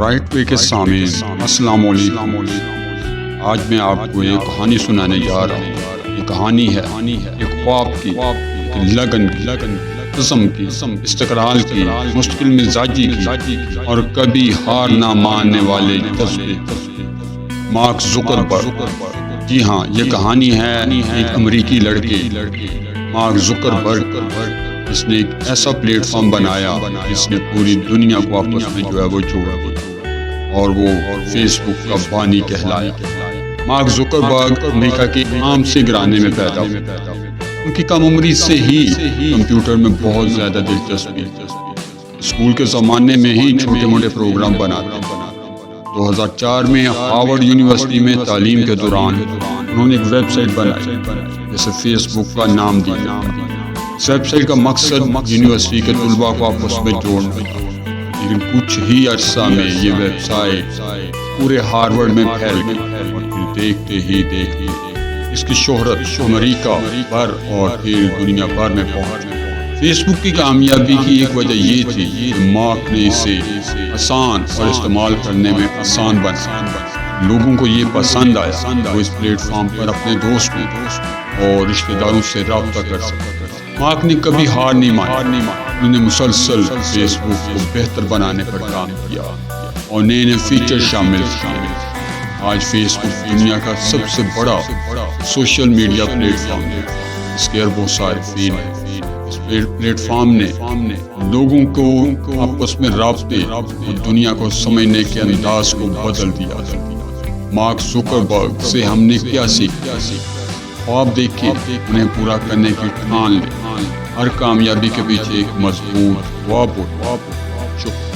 Right way کے سامعین السلام علیکم۔ آج میں آپ کو ایک کہانی سنانے جا رہا ہوں۔ یہ کہانی ہے ایک خواب کی، ایک لگن قسم کی، استقلال کی، مستقل مزاجی کی اور کبھی ہار نہ ماننے والے جذبے۔ Mark Zuckerberg. جی ہاں، یہ کہانی ہے ایک امریکی لڑکے مارک زکربرگ، جس نے ایک ایسا پلیٹ فارم بنایا جس نے پوری دنیا کو آپس میں جو ہے وہ جوڑ دیا، اور وہ فیس بک کا بانی کہلایا۔ مارک زکربرگ امریکہ کے عام سے گھرانے میں پیدا ہوئے۔ ان کی کم عمری سے ہی کمپیوٹر میں بہت زیادہ دلچسپی، اسکول کے زمانے میں ہی چھوٹے موٹے پروگرام بناتے۔ 2004 میں ہارورڈ یونیورسٹی میں تعلیم کے دوران انہوں نے ایک ویب سائٹ بنائی جسے فیس بک کا نام دیا۔ اس ویب سائٹ کا مقصد یونیورسٹی کے طلباء کو آپس میں جوڑنا تھا، لیکن کچھ ہی عرصہ میں یہ ویب سائٹ پورے ہارورڈ میں پھیل گئی اور پھر دیکھتے ہی اس کی شہرت امریکہ بھر اور پھر دنیا بھر میں پہنچ گئی۔ فیس بک کی کامیابی کی ایک وجہ یہ تھی کہ مارک نے اسے آسان اور استعمال کرنے میں آسان بنا۔ لوگوں کو یہ پسند آیا، وہ اس پلیٹ فارم پر اپنے دوستوں اور رشتہ داروں سے رابطہ کر سکتے۔ مارک نے کبھی ہار نہیں مانی، انہوں نے مسلسل فیس بک کو بہتر بنانے پر کام کیا اور نئے فیچر شامل کیے۔ آج فیس بک دنیا کا سب سے بڑا سوشل میڈیا پلیٹ فارم ہے، اس کے اربوں صارفین ہیں۔ اس پلیٹ فارم نے لوگوں کو آپس میں رابطے اور دنیا کو سمجھنے کے انداز کو بدل دیا۔ مارک زکربرگ سے ہم نے کیا سیکھا؟ خواب دیکھے، انہیں پورا کرنے کی ٹھان لے۔ ہر کامیابی کے پیچھے ایک مضبوط خواب ہو۔ شکریہ۔